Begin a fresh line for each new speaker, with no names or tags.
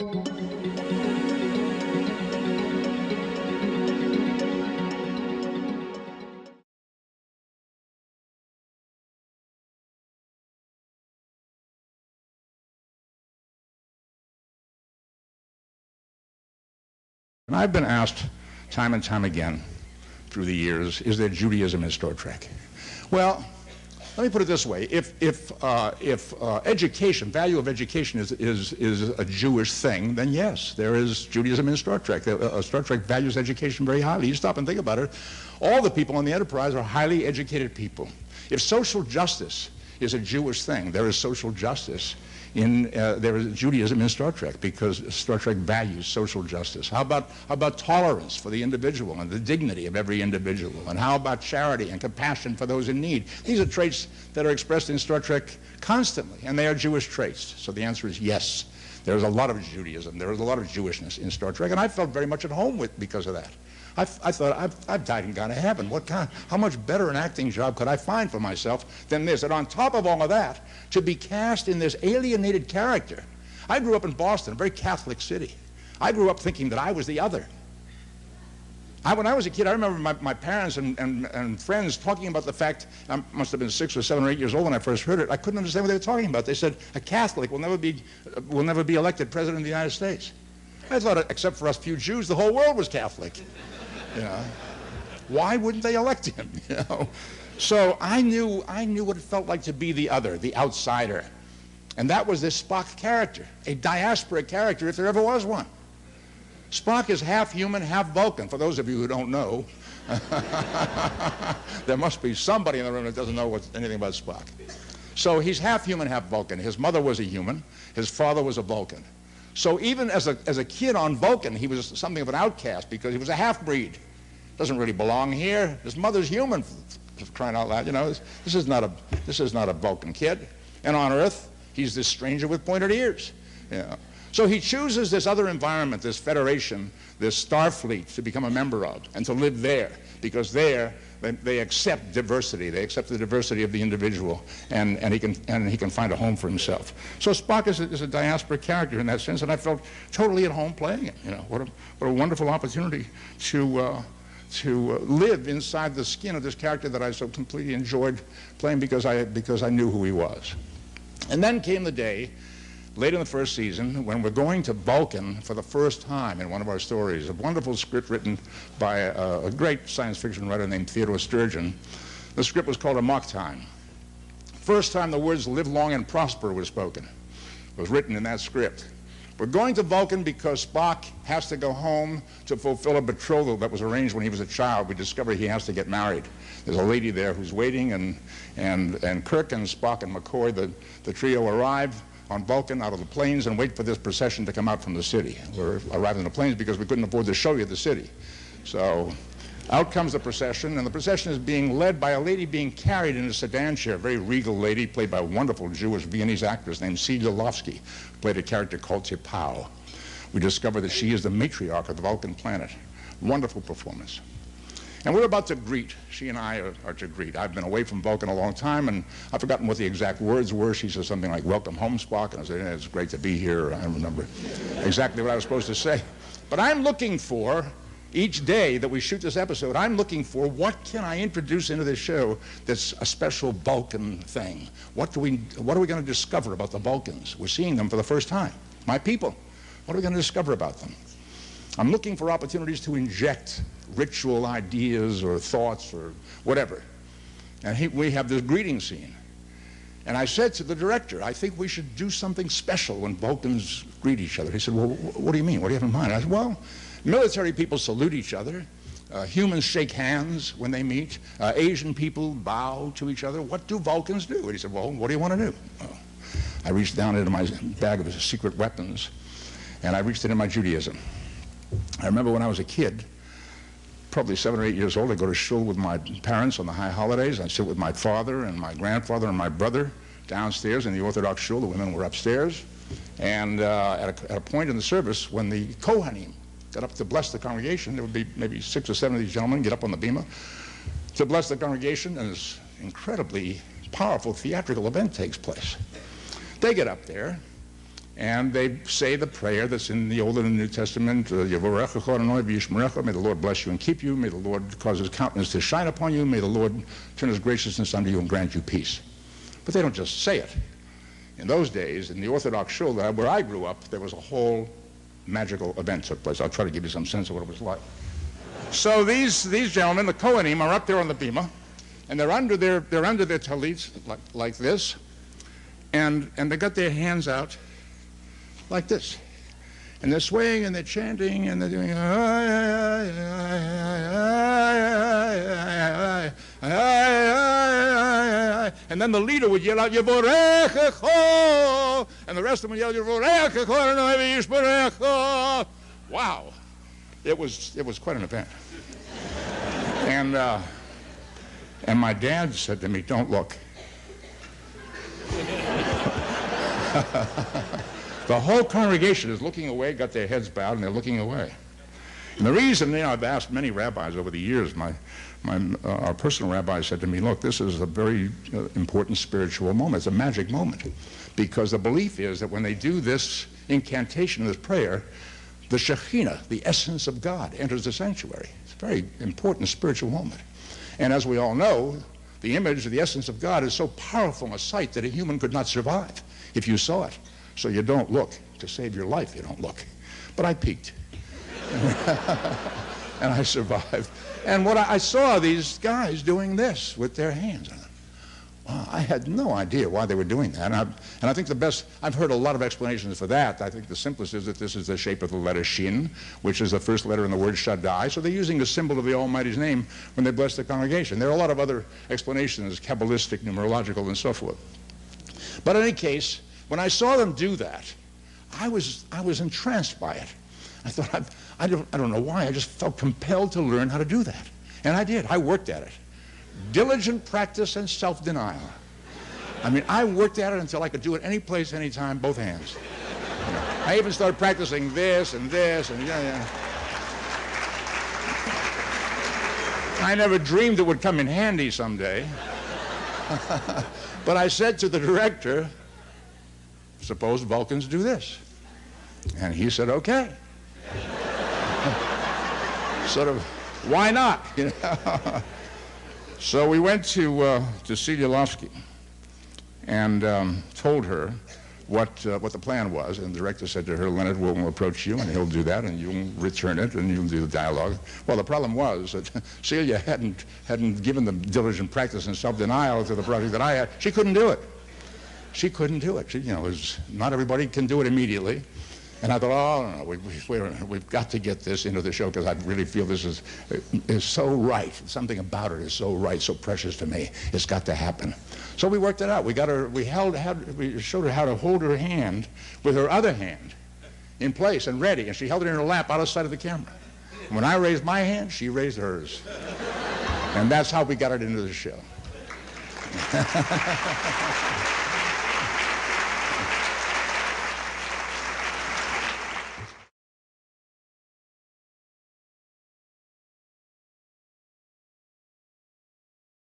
And I've been asked time and time again through the years, is there Judaism in Star Trek? Well, let me put it this way. If education, value of education is a Jewish thing, then yes, there is Judaism in Star Trek. Star Trek values education very highly. You stop and think about it. All the people on the Enterprise are highly educated people. If social justice is a Jewish thing, there is social justice there is Judaism in Star Trek, because Star Trek values social justice. How about tolerance for the individual and the dignity of every individual? And how about charity and compassion for those in need? These are traits that are expressed in Star Trek constantly, and they are Jewish traits. So the answer is yes. There is a lot of Judaism. There is a lot of Jewishness in Star Trek, and I felt very much at home because of that. I thought, I've died and gone to heaven. How much better an acting job could I find for myself than this? And on top of all of that, to be cast in this alienated character. I grew up in Boston, a very Catholic city. I grew up thinking that I was the other. When I was a kid, I remember my parents and friends talking about the fact, I must have been 6 or 7 or 8 years old when I first heard it. I couldn't understand what they were talking about. They said, a Catholic will never be elected president of the United States. I thought, except for us few Jews, the whole world was Catholic. You know, why wouldn't they elect him? You know, so I knew what it felt like to be the other, the outsider, and that was this Spock character, a diaspora character, if there ever was one. Spock is half human, half Vulcan. For those of you who don't know, there must be somebody in the room that doesn't know anything about Spock. So he's half human, half Vulcan. His mother was a human. His father was a Vulcan. So even as a kid on Vulcan, he was something of an outcast because he was a half-breed. Doesn't really belong here. His mother's human, for crying out loud. You know, this is not a Vulcan kid. And on Earth, he's this stranger with pointed ears. You know. So he chooses this other environment, this Federation, this Starfleet to become a member of and to live there, because there they accept diversity. They accept the diversity of the individual, and he can find a home for himself. So Spock is a diaspora character in that sense, and I felt totally at home playing it. You know, what a wonderful opportunity to live inside the skin of this character that I so completely enjoyed playing because I knew who he was. And then came the day, late in the first season, when we're going to Vulcan for the first time in one of our stories, a wonderful script written by a great science fiction writer named Theodore Sturgeon. The script was called Amok Time. First time the words "live long and prosper" were spoken. It was written in that script. We're going to Vulcan because Spock has to go home to fulfill a betrothal that was arranged when he was a child. We discover he has to get married. There's a lady there who's waiting, and Kirk and Spock and McCoy, the trio, arrive on Vulcan out of the planes and wait for this procession to come out from the city. We're arriving in the planes because we couldn't afford to show you the city. So out comes the procession, and the procession is being led by a lady being carried in a sedan chair, a very regal lady played by a wonderful Jewish Viennese actress named Sidelovsky, who played a character called T'Pau. We discover that she is the matriarch of the Vulcan planet. Wonderful performance. And we're about to greet. She and I are to greet. I've been away from Vulcan a long time, and I've forgotten what the exact words were. She says something like, "Welcome home, Spock." And I said, "Yeah, it's great to be here." I don't remember exactly what I was supposed to say. But I'm looking for, each day that we shoot this episode, I'm looking for what can I introduce into this show that's a special Vulcan thing. What are we going to discover about the Vulcans? We're seeing them for the first time. My people. What are we going to discover about them? I'm looking for opportunities to inject ritual ideas or thoughts or whatever. And we have this greeting scene. And I said to the director, I think we should do something special when Vulcans greet each other. He said, "Well, what do you mean? What do you have in mind?" I said, "Well, military people salute each other. Humans shake hands when they meet. Asian people bow to each other. What do Vulcans do?" And he said, "Well, what do you want to do?" Well, I reached down into my bag of secret weapons, and I reached into my Judaism. I remember when I was a kid, probably 7 or 8 years old, I'd go to shul with my parents on the high holidays. I'd sit with my father and my grandfather and my brother downstairs in the Orthodox shul. The women were upstairs. And at a point in the service, when the Kohanim got up to bless the congregation, there would be maybe 6 or 7 of these gentlemen get up on the bima to bless the congregation, and this incredibly powerful theatrical event takes place. They get up there, And they say the prayer that's in the Old and the New Testament, Yevorecha Choronoi v'yishmerecha, may the Lord bless you and keep you, may the Lord cause his countenance to shine upon you, may the Lord turn his graciousness unto you and grant you peace. But they don't just say it. In those days, in the Orthodox shul where I grew up, there was a whole magical event took place. I'll try to give you some sense of what it was like. So these gentlemen, the Kohanim, are up there on the bima, and they're under their talits like this, and they got their hands out like this, and they're swaying and they're chanting and they're doing and then the leader would yell out Yevorechecho, and the rest of them would yell Yevorechecho. Wow, it was quite an event. And my dad said to me, "Don't look." The whole congregation is looking away, got their heads bowed, and they're looking away. And the reason, I've asked many rabbis over the years. Our personal rabbi said to me, "Look, this is a very important spiritual moment. It's a magic moment, because the belief is that when they do this incantation, this prayer, the Shekhinah, the essence of God, enters the sanctuary. It's a very important spiritual moment. And as we all know, the image of the essence of God is so powerful a sight that a human could not survive if you saw it. So you don't look. To save your life, you don't look." But I peeked. And I survived. And I saw these guys doing this with their hands. Wow, I had no idea why they were doing that. And I think I've heard a lot of explanations for that. I think the simplest is that this is the shape of the letter Shin, which is the first letter in the word Shaddai. So they're using the symbol of the Almighty's name when they bless the congregation. There are a lot of other explanations, Kabbalistic, numerological, and so forth. But in any case, when I saw them do that, I was entranced by it. I thought, I don't know why, I just felt compelled to learn how to do that. And I did. I worked at it. Diligent practice and self-denial. I mean, I worked at it until I could do it any place, any time, both hands. I even started practicing this and this and yeah. I never dreamed it would come in handy someday. But I said to the director, "Suppose Vulcans do this." And he said, "Okay." Sort of, why not? You know? So we went to Celia Lofsky and told her what the plan was, and the director said to her, "Leonard will approach you, and he'll do that, and you'll return it, and you'll do the dialogue." Well, the problem was that Celia hadn't given them diligent practice and self-denial to the project that I had. She couldn't do it. She couldn't do it. Not everybody can do it immediately. And I thought, oh, no, we've got to get this into the show, because I really feel this is so right. Something about it is so right, so precious to me. It's got to happen. So we worked it out. We showed her how to hold her hand with her other hand in place and ready, and she held it in her lap out of sight of the camera. And when I raised my hand, she raised hers. And that's how we got it into the show.